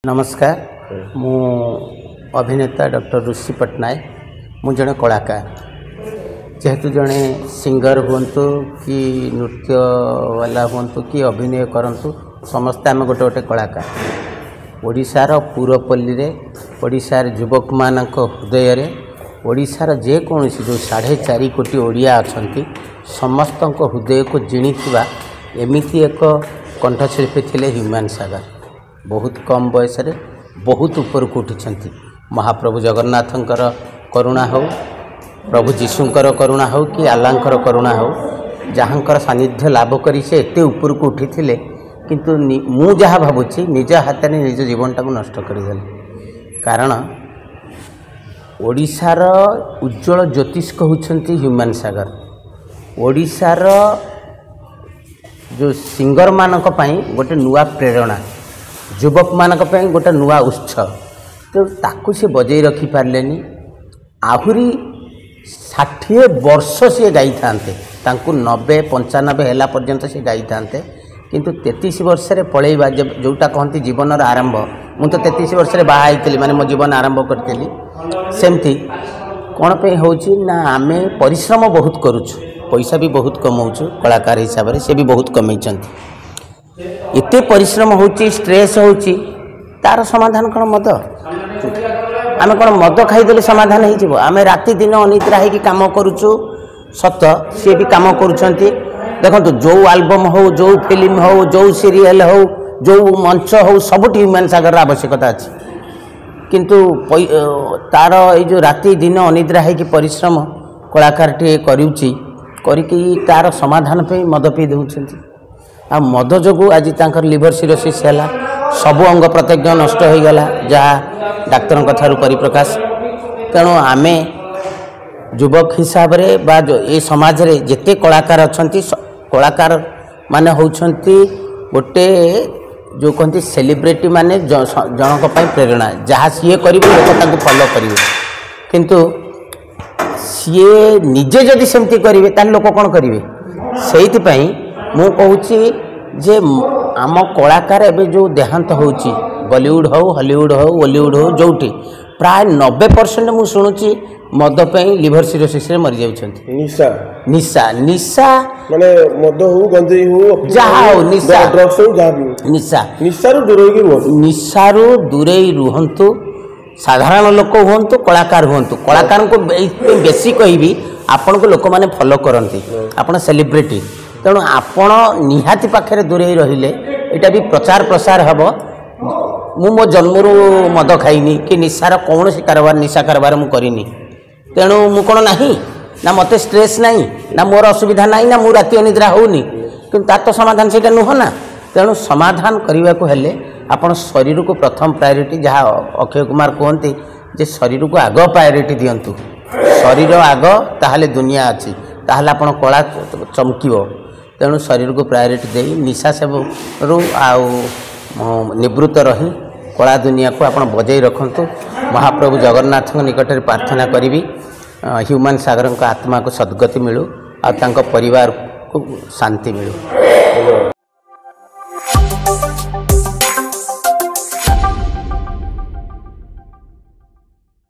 नमस्कार मु अभिनेता डॉक्टर ऋषि पट्टनायक मु जड़े कलाकार जेहेतु जड़े सिंगर हूँ कि नृत्य वाला हूँ कि अभिनय करंतु समस्ते आम गोटे गोटे कलाकार ओडिशार पूरपल्ली रे ओडिशार युवक मानक हृदय रे ओडिशार जेकोसी जो 4.5 कोटी ओडिया अच्छा समस्त हृदय को जिणी एमती एक कंठशिल्पी थिले ह्यूमन सागर बहुत कम बयस रे बहुत ऊपर को उठी महाप्रभु जगन्नाथंकर करुणा हो प्रभु जीशुंकर करुणा हो कि आल्लांकर करुणा हो जहाँकर सानिध्य लाभ करी से एते ऊपर को उठी थिले किंतु मु जहाँ भावुची निज हाथ में निज जीवनटा को नष्ट करदेले कारण ओडिशार उज्जवल ज्योतिष्क होउछंती ह्यूमन सागर ओडिशार जो सिंगर मानक पई गोटे नुआ प्रेरणा युवक मानक पई गोटे नुआ उत्सव तो ताकू से बजै रखी पारलेनी आहुरी 60 वर्ष से गाई थांते तांकू 90-95 हैला पर्यंत से गाई थांते किंतु 33 वर्ष रे पळैबा जोटा कहंती जीवन आरंभ मु तो 33 वर्ष रे बाहा आइतली माने मो जीवन आरंभ करतेली सेमती कोन पे होची ना आमे परिश्रम बहुत करूछु पैसा भी बहुत कमाउछु कलाकार हिसाब रे से भी बहुत कमैचंती एते परिश्रम होची स्ट्रेस होची तार समाधान कौन मद आमे कौन मद खाईदेले समाधान हो जिवो आमे राति दिन अनिद्रा होगी काम करूछु सत सी भी काम करुछंती देखंतु जो एल्बम हो जो फिल्म हो जो सीरियल हो जो मंच हो सबुठी ह्यूमन सागर आवश्यकता अछि किंतु तार ये जो राति दिन अनिद्रा होगी परिश्रम कलाकार टे करूची करिकी तार समाधान पे मद पी दउछंती आ मद जो आज तांकर लिवर सिरोसिस है सबु अंग प्रत्यंग नष्ट हो गला जहाँ डाक्तर ठारू परिप्रकाश तेणु आमे युवक हिसाब रे बा जो ए समाज रे जेते कलाकार अछंती कलाकार माने होउछंती गोटे जो कहती सेलिब्रिटी माने जनक पई प्रेरणा जहाँ सीए करिवे लोक तांको फॉलो करिवे किंतु सीए निजे जदि सेमती करिवे तान लोक कोन करिवे सेहिति पई मु कहूँ जे आम कलाकार एवं जो देहांत होची बॉलीवुड हो हॉलीवुड हो बॉलीवुड हो जोटी प्राय 90% मु शुणुची मद पे लिवर सिरोसिस रे मरि जाउछंती निशा निशा निशा माने मद हो गंजेई हो जहा हो निशा ड्रग्स हो जहा भी निशा निशारू दूरे की रुहंतु निशारू दूरे रुहंतु साधारण लोक हुंतु कलाकार हुंतु कलाकार को बेसी कहबी आपन को लोक माने फॉलो करंती आपन सेलिब्रिटी तेणु आपण निहाती पाखे दूरे रहिले एटा भी प्रचार प्रसार हम मु मो जन्मरू मद खाइनी कि निशार कौन सी कारबार निशा कारबार मु करिनी तेणु मु कौन नाही ना मते स्ट्रेस नाही ना मोर असुविधा नाही ना मु राति अनिद्रा होनी किंतु तार तो समाधान सेटा नुह ना तेणु समाधान करने को हेले आपण शरीर को प्रथम प्रायोरिटी जहाँ अक्षय कुमार कहते जे शरीर को आग प्रायोरिटी दिंतु शरीर आग ताहले दुनिया अच्छी ताहले आपण कला चमकिबो तेणु शरीर को प्रायोरिटी दे निशा सब रु निवृत्त रही कला दुनिया को आपण बजाई रखंतु महाप्रभु जगन्नाथ निकट में प्रार्थना करी ह्यूमन सागर आत्मा को सद्गति मिलू आ परिवार को शांति मिलू।